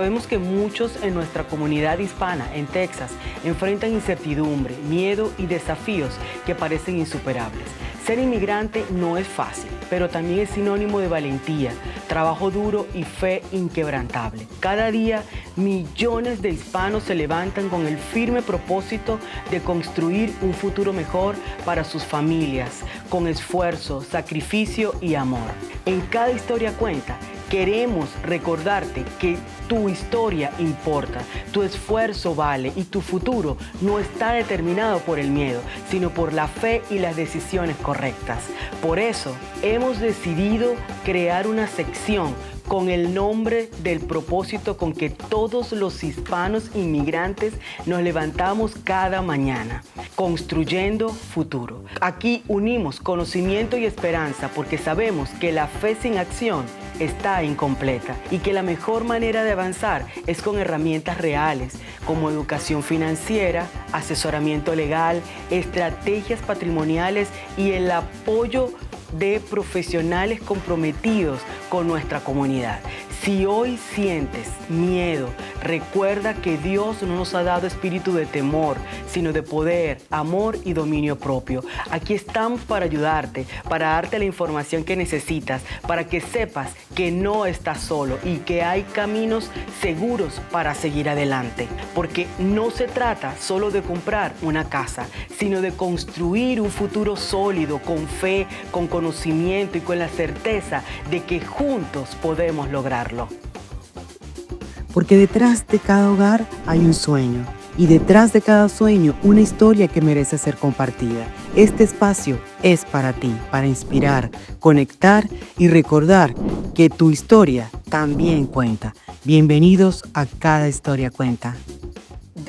sabemos que muchos en nuestra comunidad hispana en Texas enfrentan incertidumbre, miedo y desafíos que parecen insuperables. Ser inmigrante no es fácil, pero también es sinónimo de valentía, trabajo duro y fe inquebrantable. Cada día, millones de hispanos se levantan con el firme propósito de construir un futuro mejor para sus familias, con esfuerzo, sacrificio y amor. En cada historia cuenta. Queremos recordarte que tu historia importa, tu esfuerzo vale y tu futuro no está determinado por el miedo, sino por la fe y las decisiones correctas. Por eso, hemos decidido crear una sección con el nombre del propósito con que todos los hispanos inmigrantes nos levantamos cada mañana, construyendo futuro. Aquí unimos conocimiento y esperanza porque sabemos que la fe sin acción está incompleta y que la mejor manera de avanzar es con herramientas reales como educación financiera, asesoramiento legal, estrategias patrimoniales y el apoyo de profesionales comprometidos con nuestra comunidad. Si hoy sientes miedo, recuerda que Dios no nos ha dado espíritu de temor, sino de poder, amor y dominio propio. Aquí estamos para ayudarte, para darte la información que necesitas, para que sepas que no estás solo y que hay caminos seguros para seguir adelante. Porque no se trata solo de comprar una casa, sino de construir un futuro sólido, con fe, con conocimiento y con la certeza de que juntos podemos lograrlo. Porque detrás de cada hogar hay un sueño y detrás de cada sueño una historia que merece ser compartida. Este espacio es para ti, para inspirar, conectar y recordar que tu historia también cuenta. Bienvenidos a Cada Historia Cuenta.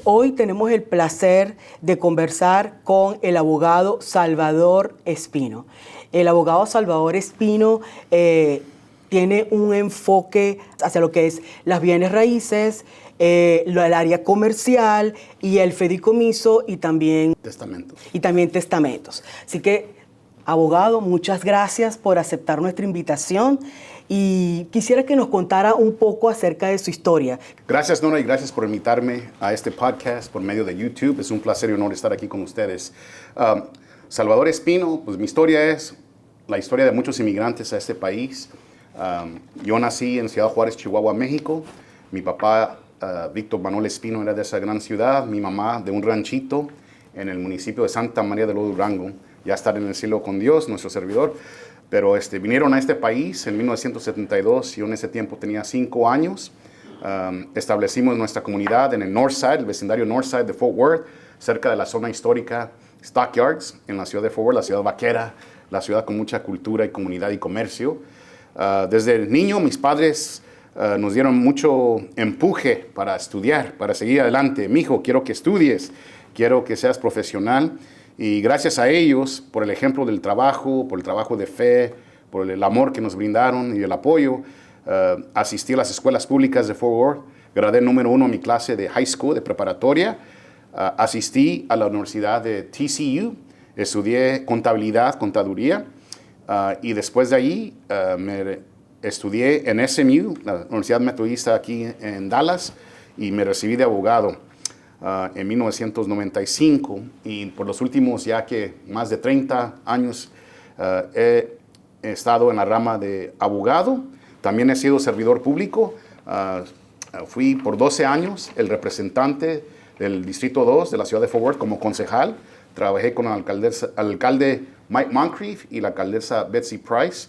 Hoy tenemos el placer de conversar con el abogado Salvador Espino. El abogado Salvador Espino tiene un enfoque hacia lo que es las bienes raíces, el área comercial y el fideicomiso y también testamentos. Así que, abogado, muchas gracias por aceptar nuestra invitación y quisiera que nos contara un poco acerca de su historia. Gracias, Nora, y gracias por invitarme a este podcast por medio de YouTube. Es un placer y honor estar aquí con ustedes. Salvador Espino, pues mi historia es la historia de muchos inmigrantes a este país. Yo nací en Ciudad Juárez, Chihuahua, México. Mi papá, Víctor Manuel Espino, era de esa gran ciudad. Mi mamá, de un ranchito en el municipio de Santa María de Durango. Ya estar en el cielo con Dios, nuestro servidor. Pero vinieron a este país en 1972. Yo en ese tiempo tenía 5 años. Establecimos nuestra comunidad en el Northside, el vecindario Northside de Fort Worth, cerca de la zona histórica Stockyards, en la ciudad de Fort Worth, la ciudad vaquera, la ciudad con mucha cultura y comunidad y comercio. Desde el niño, mis padres nos dieron mucho empuje para estudiar, para seguir adelante. Mijo, quiero que estudies, quiero que seas profesional. Y gracias a ellos, por el ejemplo del trabajo, por el trabajo de fe, por el amor que nos brindaron y el apoyo, asistí a las escuelas públicas de Fort Worth, gradué número 1 en mi clase de high school, de preparatoria, asistí a la universidad de TCU, estudié contabilidad, contaduría, y después de ahí me estudié en SMU, la Universidad Metodista aquí en Dallas, y me recibí de abogado en 1995. Y por los últimos ya que más de 30 años he estado en la rama de abogado. También he sido servidor público. Fui por 12 años el representante del Distrito 2 de la ciudad de Fort Worth como concejal. Trabajé con el alcalde Mike Moncrief y la alcaldesa Betsy Price.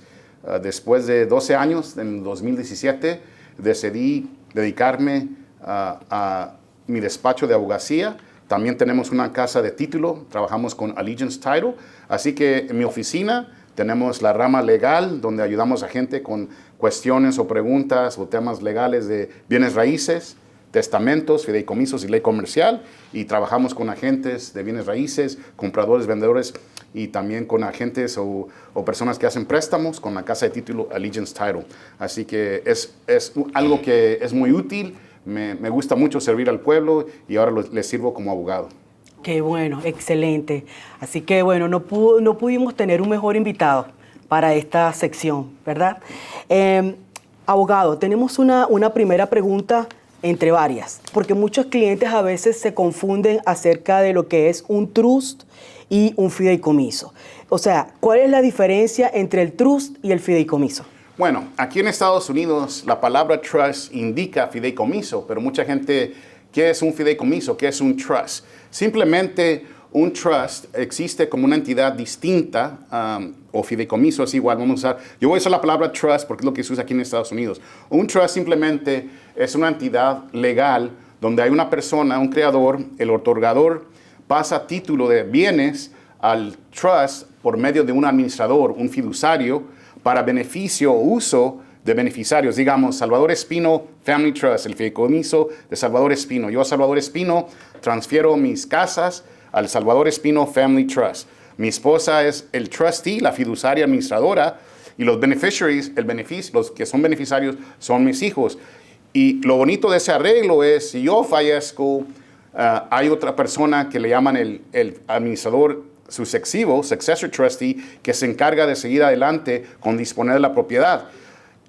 Después de 12 años, en 2017, decidí dedicarme a mi despacho de abogacía. También tenemos una casa de título, trabajamos con Allegiance Title. Así que en mi oficina tenemos la rama legal, donde ayudamos a gente con cuestiones o preguntas o temas legales de bienes raíces, testamentos, fideicomisos y ley comercial, y trabajamos con agentes de bienes raíces, compradores, vendedores, y también con agentes o personas que hacen préstamos con la casa de título Allegiance Title. Así que es algo que es muy útil, me gusta mucho servir al pueblo y ahora les sirvo como abogado. Qué bueno, excelente. Así que bueno, no pudimos tener un mejor invitado para esta sección, ¿verdad? Abogado, tenemos una primera pregunta entre varias, porque muchos clientes a veces se confunden acerca de lo que es un trust y un fideicomiso. O sea, ¿cuál es la diferencia entre el trust y el fideicomiso? Bueno, aquí en Estados Unidos la palabra trust indica fideicomiso, pero mucha gente, ¿qué es un fideicomiso? ¿Qué es un trust? Simplemente un trust existe como una entidad distinta, o fideicomiso es igual, vamos a usar, yo voy a usar la palabra trust porque es lo que se usa aquí en Estados Unidos. Un trust simplemente es una entidad legal donde hay una persona, un creador, el otorgador pasa título de bienes al trust por medio de un administrador, un fiduciario, para beneficio o uso de beneficiarios. Digamos, Salvador Espino Family Trust, el fideicomiso de Salvador Espino. Yo a Salvador Espino transfiero mis casas al Salvador Espino Family Trust. Mi esposa es el trustee, la fiduciaria administradora, y los beneficiaries, los que son beneficiarios son mis hijos. Y lo bonito de ese arreglo es, si yo fallezco, hay otra persona que le llaman el administrador sucesivo, successor trustee, que se encarga de seguir adelante con disponer de la propiedad.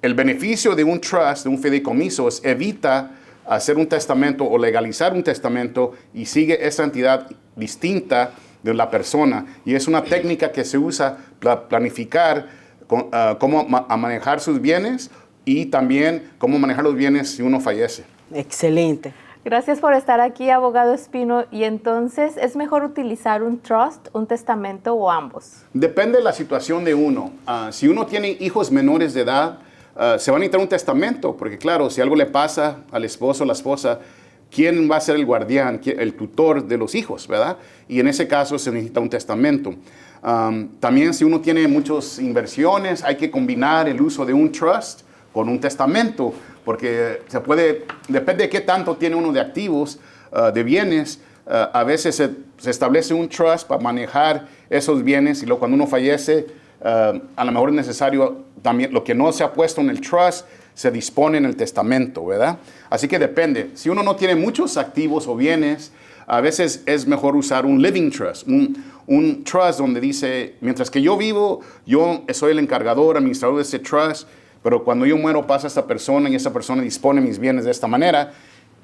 El beneficio de un trust, de un fideicomiso, es evita hacer un testamento o legalizar un testamento y sigue esa entidad distinta de la persona. Y es una técnica que se usa para planificar cómo manejar sus bienes y también cómo manejar los bienes si uno fallece. Excelente. Gracias por estar aquí, abogado Espino. Y entonces, ¿es mejor utilizar un trust, un testamento o ambos? Depende de la situación de uno. Si uno tiene hijos menores de edad, se va a necesitar un testamento, porque claro, si algo le pasa al esposo o la esposa, ¿quién va a ser el guardián, el tutor de los hijos, verdad? Y en ese caso se necesita un testamento. También si uno tiene muchas inversiones, hay que combinar el uso de un trust con un testamento, porque depende de qué tanto tiene uno de activos, de bienes, a veces se establece un trust para manejar esos bienes y luego cuando uno fallece, a lo mejor es necesario también, lo que no se ha puesto en el trust, se dispone en el testamento, ¿verdad? Así que depende. Si uno no tiene muchos activos o bienes, a veces es mejor usar un living trust, un trust donde dice, mientras que yo vivo, yo soy el encargador, administrador de ese trust, pero cuando yo muero pasa esta persona y esa persona dispone mis bienes de esta manera,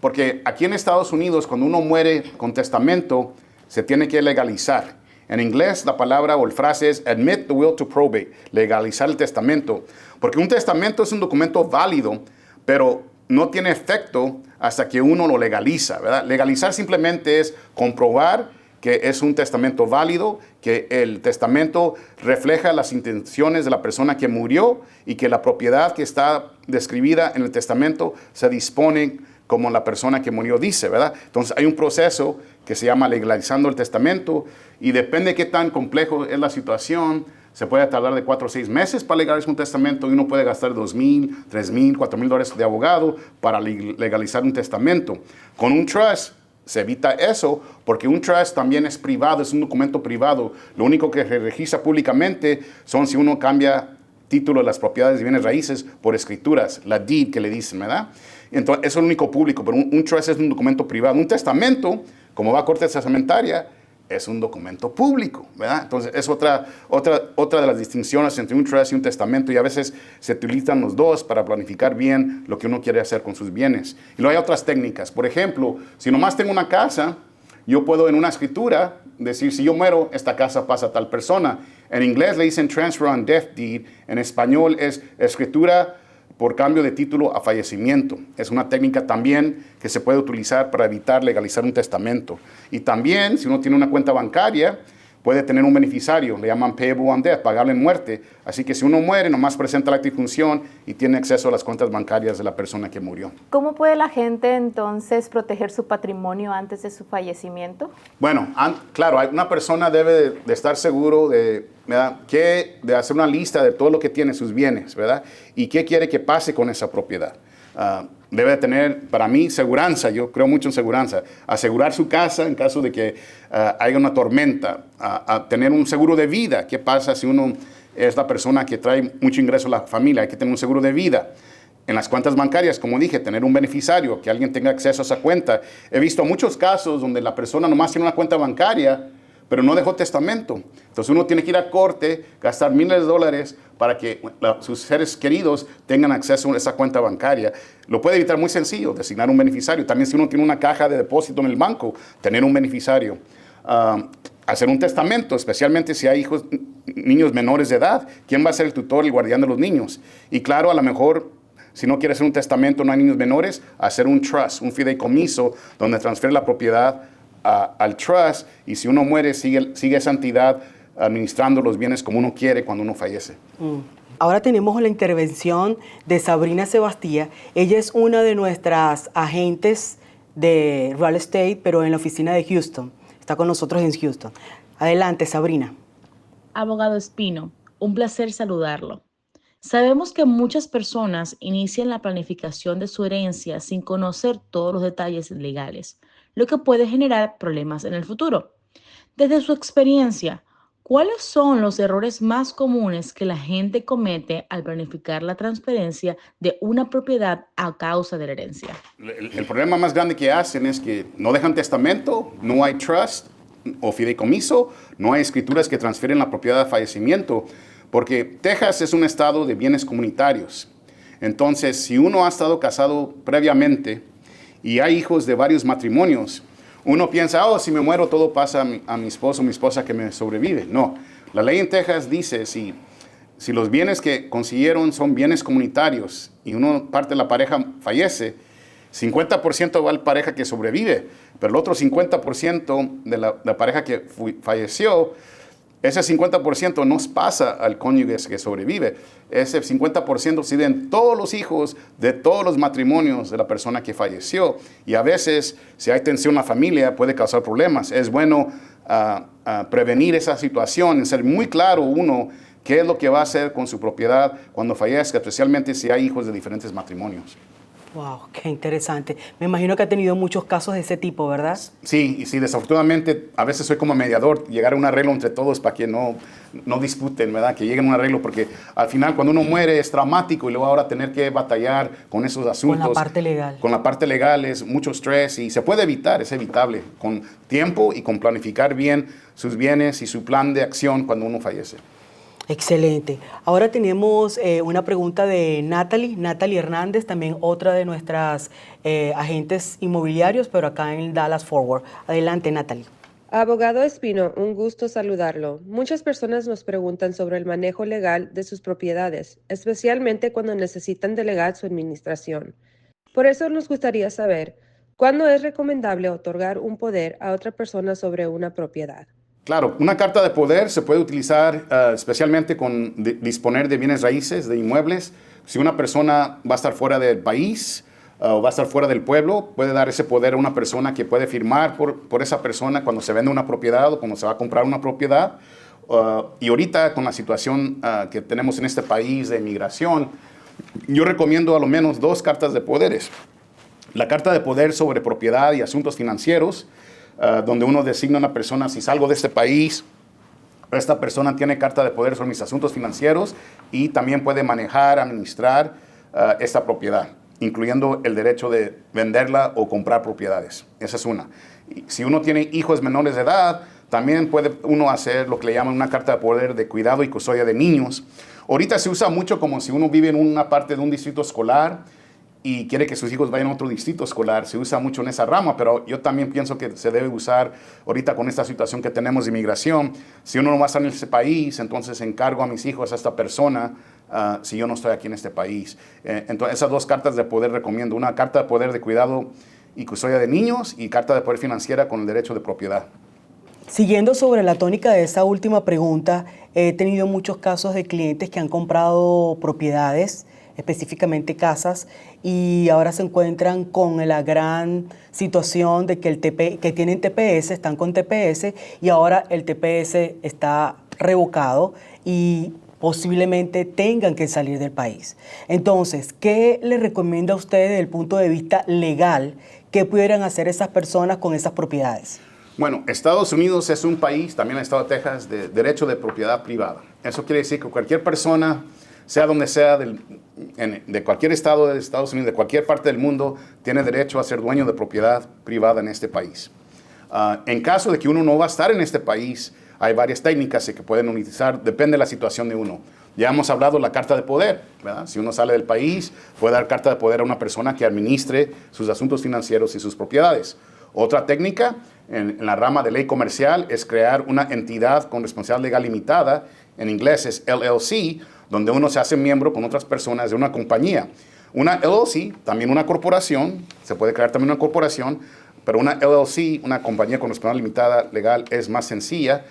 porque aquí en Estados Unidos, cuando uno muere con testamento, se tiene que legalizar. En inglés, la palabra o el frase es admit the will to probate, legalizar el testamento. Porque un testamento es un documento válido, pero no tiene efecto hasta que uno lo legaliza, ¿verdad? Legalizar simplemente es comprobar que es un testamento válido, que el testamento refleja las intenciones de la persona que murió y que la propiedad que está describida en el testamento se dispone como la persona que murió dice, ¿verdad? Entonces hay un proceso que se llama legalizando el testamento y depende de qué tan complejo es la situación, se puede tardar de 4 o 6 meses para legalizar un testamento y uno puede gastar $2,000, $3,000, $4,000 de abogado para legalizar un testamento. Con un trust se evita eso porque un trust también es privado, es un documento privado. Lo único que se registra públicamente son si uno cambia título de las propiedades de bienes raíces por escrituras, la deed que le dicen, ¿verdad? Entonces, eso es lo único público, pero un trust es un documento privado. Un testamento, como va a corte testamentaria, es un documento público, ¿verdad? Entonces, es otra de las distinciones entre un trust y un testamento, y a veces se utilizan los dos para planificar bien lo que uno quiere hacer con sus bienes. Y luego hay otras técnicas. Por ejemplo, si nomás tengo una casa, yo puedo en una escritura decir, si yo muero, esta casa pasa a tal persona. En inglés le dicen transfer on death deed, en español es escritura por cambio de título a fallecimiento. Es una técnica también que se puede utilizar para evitar legalizar un testamento. Y también, si uno tiene una cuenta bancaria, puede tener un beneficiario, le llaman payable on death, pagable en muerte. Así que si uno muere, nomás presenta la acta y función y tiene acceso a las cuentas bancarias de la persona que murió. ¿Cómo puede la gente entonces proteger su patrimonio antes de su fallecimiento? Bueno, claro, una persona debe de estar seguro de hacer una lista de todo lo que tiene, sus bienes, ¿verdad? Y qué quiere que pase con esa propiedad. Debe tener, para mí, seguranza. Yo creo mucho en seguranza. Asegurar su casa en caso de que haya una tormenta. Tener un seguro de vida. ¿Qué pasa si uno es la persona que trae mucho ingreso a la familia? Hay que tener un seguro de vida. En las cuentas bancarias, como dije, tener un beneficiario, que alguien tenga acceso a esa cuenta. He visto muchos casos donde la persona nomás tiene una cuenta bancaria, pero no dejó testamento. Entonces uno tiene que ir a corte, gastar miles de dólares para que sus seres queridos tengan acceso a esa cuenta bancaria. Lo puede evitar muy sencillo, designar un beneficiario. También si uno tiene una caja de depósito en el banco, tener un beneficiario. Hacer un testamento, especialmente si hay niños menores de edad. ¿Quién va a ser el tutor, el guardián de los niños? Y claro, a lo mejor, si no quiere hacer un testamento, no hay niños menores, hacer un trust, un fideicomiso, donde transfiere la propiedad al trust, y si uno muere, sigue esa entidad administrando los bienes como uno quiere cuando uno fallece. Ahora tenemos la intervención de Sabrina Sebastía. Ella es una de nuestras agentes de real estate, pero en la oficina de Houston. Está con nosotros en Houston. Adelante, Sabrina. Abogado Espino, un placer saludarlo. Sabemos que muchas personas inician la planificación de su herencia sin conocer todos los detalles legales, lo que puede generar problemas en el futuro. Desde su experiencia, ¿cuáles son los errores más comunes que la gente comete al planificar la transferencia de una propiedad a causa de la herencia? El problema más grande que hacen es que no dejan testamento, no hay trust o fideicomiso, no hay escrituras que transfieren la propiedad de fallecimiento, porque Texas es un estado de bienes comunitarios. Entonces, si uno ha estado casado previamente y hay hijos de varios matrimonios, uno piensa, si me muero todo pasa a mi esposo o mi esposa que me sobrevive. No, la ley en Texas dice, si los bienes que consiguieron son bienes comunitarios y parte de la pareja fallece, 50% va a la pareja que sobrevive, pero el otro 50% de la pareja que falleció, ese 50% no pasa al cónyuge que sobrevive. Ese 50% se en todos los hijos de todos los matrimonios de la persona que falleció. Y a veces, si hay tensión en la familia, puede causar problemas. Es bueno prevenir esa situación, ser muy claro uno qué es lo que va a hacer con su propiedad cuando fallezca, especialmente si hay hijos de diferentes matrimonios. Wow, qué interesante. Me imagino que ha tenido muchos casos de ese tipo, ¿verdad? Sí, y sí, desafortunadamente a veces soy como mediador, llegar a un arreglo entre todos para que no disputen, ¿verdad? Que lleguen a un arreglo, porque al final cuando uno muere es traumático y luego ahora tener que batallar con esos asuntos. Con la parte legal. Con la parte legal es mucho estrés y se puede evitar, es evitable, con tiempo y con planificar bien sus bienes y su plan de acción cuando uno fallece. Excelente. Ahora tenemos una pregunta de Natalie Hernández, también otra de nuestras agentes inmobiliarios, pero acá en Dallas Forward. Adelante, Natalie. Abogado Espino, un gusto saludarlo. Muchas personas nos preguntan sobre el manejo legal de sus propiedades, especialmente cuando necesitan delegar su administración. Por eso nos gustaría saber, ¿cuándo es recomendable otorgar un poder a otra persona sobre una propiedad? Claro, una carta de poder se puede utilizar especialmente con disponer de bienes raíces, de inmuebles. Si una persona va a estar fuera del país o va a estar fuera del pueblo, puede dar ese poder a una persona que puede firmar por esa persona cuando se vende una propiedad o cuando se va a comprar una propiedad. Y ahorita con la situación que tenemos en este país de inmigración, yo recomiendo a lo menos 2 cartas de poderes. La carta de poder sobre propiedad y asuntos financieros, donde uno designa a una persona, si salgo de este país, esta persona tiene carta de poder sobre mis asuntos financieros y también puede manejar, administrar esta propiedad, incluyendo el derecho de venderla o comprar propiedades. Esa es una. Y si uno tiene hijos menores de edad, también puede uno hacer lo que le llaman una carta de poder de cuidado y custodia de niños. Ahorita se usa mucho como si uno vive en una parte de un distrito escolar y quiere que sus hijos vayan a otro distrito escolar. Se usa mucho en esa rama, pero yo también pienso que se debe usar ahorita con esta situación que tenemos de inmigración. Si uno no va a estar en ese país, entonces encargo a mis hijos a esta persona si yo no estoy aquí en este país. Entonces esas 2 cartas de poder recomiendo. Una carta de poder de cuidado y custodia de niños y carta de poder financiera con el derecho de propiedad. Siguiendo sobre la tónica de esa última pregunta, he tenido muchos casos de clientes que han comprado propiedades, específicamente casas, y ahora se encuentran con la gran situación de que que tienen TPS, están con TPS, y ahora el TPS está revocado y posiblemente tengan que salir del país. Entonces, ¿qué le recomienda a usted desde el punto de vista legal que pudieran hacer esas personas con esas propiedades? Bueno, Estados Unidos es un país, también el estado de Texas, de derecho de propiedad privada. Eso quiere decir que cualquier persona, sea donde sea, de cualquier estado de Estados Unidos, de cualquier parte del mundo, tiene derecho a ser dueño de propiedad privada en este país. En caso de que uno no va a estar en este país, hay varias técnicas que pueden utilizar, depende de la situación de uno. Ya hemos hablado de la carta de poder, ¿verdad? Si uno sale del país, puede dar carta de poder a una persona que administre sus asuntos financieros y sus propiedades. Otra técnica en la rama de ley comercial es crear una entidad con responsabilidad legal limitada, en inglés es LLC, donde uno se hace miembro con otras personas de una compañía. Una LLC, también una corporación, se puede crear también una corporación, pero una LLC, una compañía con responsabilidad limitada legal, es más sencilla.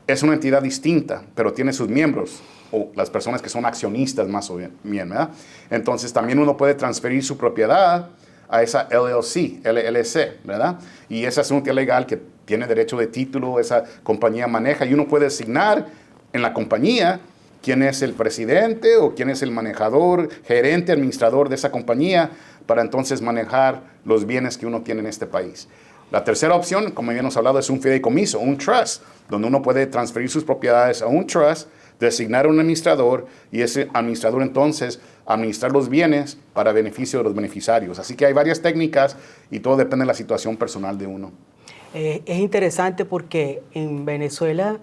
Es una entidad distinta, pero tiene sus miembros, o las personas que son accionistas más o bien, ¿verdad? Entonces también uno puede transferir su propiedad a esa LLC, ¿verdad? Y esa es una entidad legal que tiene derecho de título, esa compañía maneja, y uno puede asignar en la compañía quién es el presidente o quién es el manejador, gerente, administrador de esa compañía para entonces manejar los bienes que uno tiene en este país. La tercera opción, como ya hemos hablado, es un fideicomiso, un trust, donde uno puede transferir sus propiedades a un trust, designar un administrador y ese administrador entonces administrar los bienes para beneficio de los beneficiarios. Así que hay varias técnicas y todo depende de la situación personal de uno. Es interesante porque en Venezuela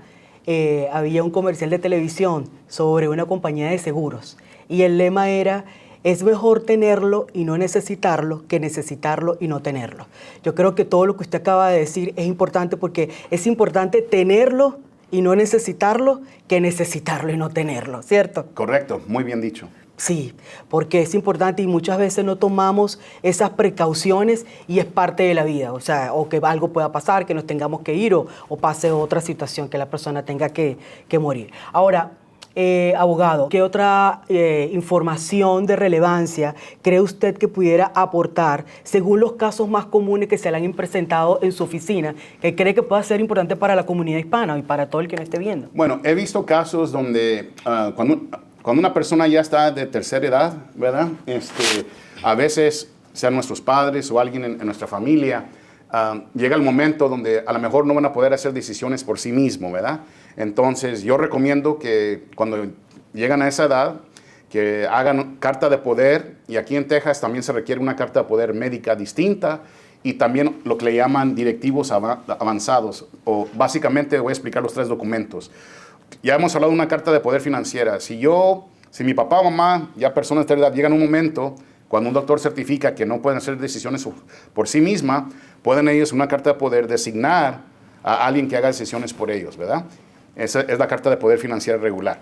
había un comercial de televisión sobre una compañía de seguros y el lema era: es mejor tenerlo y no necesitarlo que necesitarlo y no tenerlo. Yo creo que todo lo que usted acaba de decir es importante porque es importante tenerlo y no necesitarlo que necesitarlo y no tenerlo, ¿cierto? Correcto, muy bien dicho. Sí, porque es importante y muchas veces no tomamos esas precauciones y es parte de la vida, o sea, o que algo pueda pasar, que nos tengamos que ir o pase otra situación, que la persona tenga que morir. Ahora, abogado, ¿qué otra información de relevancia cree usted que pudiera aportar según los casos más comunes que se le han presentado en su oficina, que cree que pueda ser importante para la comunidad hispana y para todo el que me esté viendo? Bueno, he visto casos donde cuando una persona ya está de tercera edad, ¿verdad? A veces, sean nuestros padres o alguien en nuestra familia, llega el momento donde a lo mejor no van a poder hacer decisiones por sí mismo, ¿verdad? Entonces, yo recomiendo que cuando llegan a esa edad, que hagan carta de poder, y aquí en Texas también se requiere una carta de poder médica distinta, y también lo que le llaman directivos avanzados, o básicamente voy a explicar los 3 documentos. Ya hemos hablado de una carta de poder financiera. Si mi papá o mamá, ya personas de tercera edad, llegan a un momento cuando un doctor certifica que no pueden hacer decisiones por sí misma, pueden ellos en una carta de poder designar a alguien que haga decisiones por ellos, ¿verdad? Esa es la carta de poder financiera regular.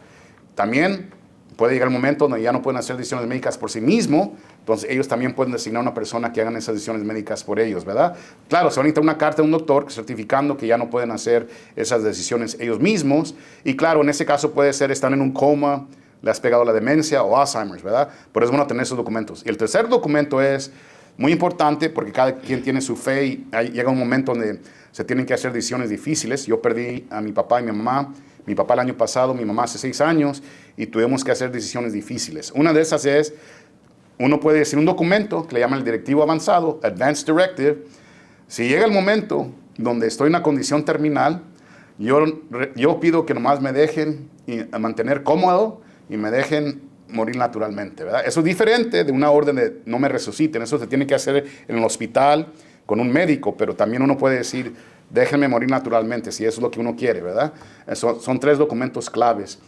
También puede llegar un momento donde ya no pueden hacer decisiones médicas por sí mismos, entonces ellos también pueden designar a una persona que hagan esas decisiones médicas por ellos, ¿verdad? Claro, se va a necesitar una carta de un doctor certificando que ya no pueden hacer esas decisiones ellos mismos, y claro, en ese caso puede ser están en un coma, le has pegado la demencia o Alzheimer's, ¿verdad? Por eso es bueno tener esos documentos. Y el tercer documento es muy importante porque cada quien tiene su fe y llega un momento donde se tienen que hacer decisiones difíciles. Yo perdí a mi papá y mi mamá. Mi papá el año pasado, mi mamá hace 6 años y tuvimos que hacer decisiones difíciles. Una de esas es, uno puede decir un documento que le llaman el directivo avanzado, Advanced Directive. Si llega el momento donde estoy en una condición terminal, yo pido que nomás me dejen mantener cómodo y me dejen morir naturalmente, ¿verdad? Eso es diferente de una orden de no me resuciten. Eso se tiene que hacer en el hospital con un médico, pero también uno puede decir, déjenme morir naturalmente, si eso es lo que uno quiere, ¿verdad? Son 3 documentos claves.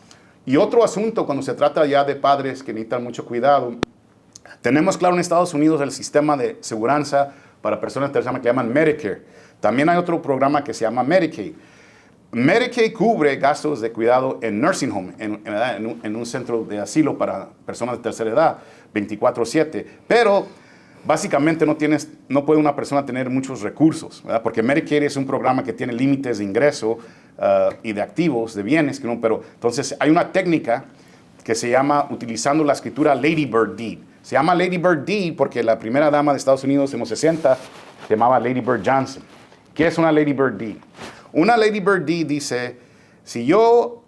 Y otro asunto, cuando se trata ya de padres que necesitan mucho cuidado, tenemos, claro, en Estados Unidos el sistema de seguranza para personas de tercera edad que llaman Medicare. También hay otro programa que se llama Medicaid. Medicaid cubre gastos de cuidado en nursing home, en un centro de asilo para personas de tercera edad, 24/7. Pero básicamente no puede una persona tener muchos recursos, ¿verdad? Porque Medicaid es un programa que tiene límites de ingreso y de activos, de bienes. Pero entonces hay una técnica que se llama, utilizando la escritura Lady Bird Deed. Se llama Lady Bird Deed porque la primera dama de Estados Unidos en los 60 se llamaba Lady Bird Johnson. ¿Qué es una Lady Bird Deed? Una Lady Bird Deed dice, si yo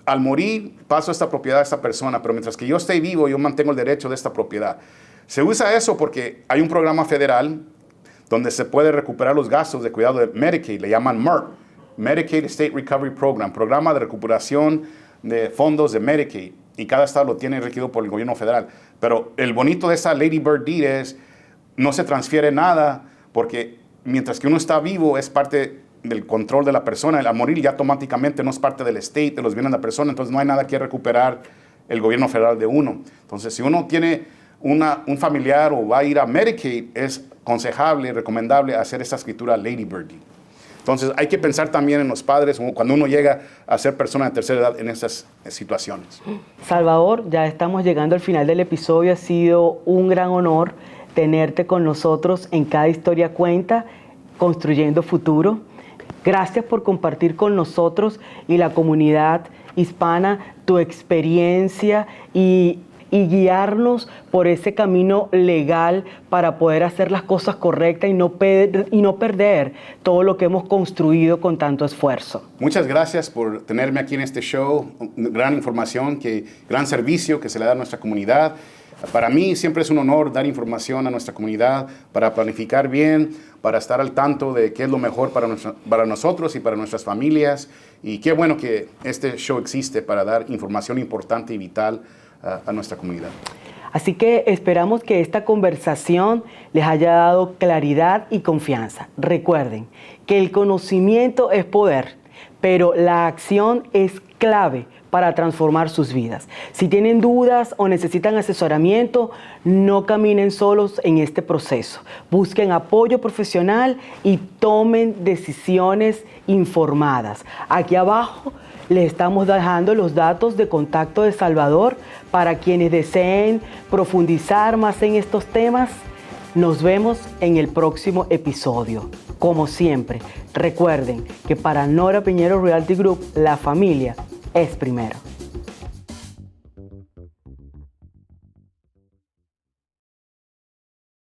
al morir paso esta propiedad a esta persona, pero mientras que yo esté vivo, yo mantengo el derecho de esta propiedad. Se usa eso porque hay un programa federal donde se puede recuperar los gastos de cuidado de Medicaid, le llaman MERP, Medicaid State Recovery Program, programa de recuperación de fondos de Medicaid, y cada estado lo tiene requerido por el gobierno federal. Pero el bonito de esa Lady Bird Deed es, no se transfiere nada porque mientras que uno está vivo es parte del control de la persona. El morir ya automáticamente no es parte del estate, de los bienes de la persona, entonces no hay nada que recuperar el gobierno federal de uno. Entonces, si uno tiene un familiar o va a ir a Medicaid, es aconsejable y recomendable hacer esta escritura Lady Birdie. Entonces, hay que pensar también en los padres cuando uno llega a ser persona de tercera edad en estas situaciones. Salvador, ya estamos llegando al final del episodio. Ha sido un gran honor tenerte con nosotros en Cada Historia Cuenta, Construyendo Futuro. Gracias por compartir con nosotros y la comunidad hispana tu experiencia y guiarnos por ese camino legal para poder hacer las cosas correctas y no perder todo lo que hemos construido con tanto esfuerzo. Muchas gracias por tenerme aquí en este show. Gran información, gran servicio que se le da a nuestra comunidad. Para mí siempre es un honor dar información a nuestra comunidad para planificar bien, para estar al tanto de qué es lo mejor para nosotros y para nuestras familias. Y qué bueno que este show existe para dar información importante y vital a nuestra comunidad. Así que esperamos que esta conversación les haya dado claridad y confianza. Recuerden que el conocimiento es poder, pero la acción es clave para transformar sus vidas. Si tienen dudas o necesitan asesoramiento, no caminen solos en este proceso. Busquen apoyo profesional y tomen decisiones informadas. Aquí abajo les estamos dejando los datos de contacto de Salvador para quienes deseen profundizar más en estos temas. Nos vemos en el próximo episodio. Como siempre, recuerden que para Nora Piñero Realty Group, la familia es primero.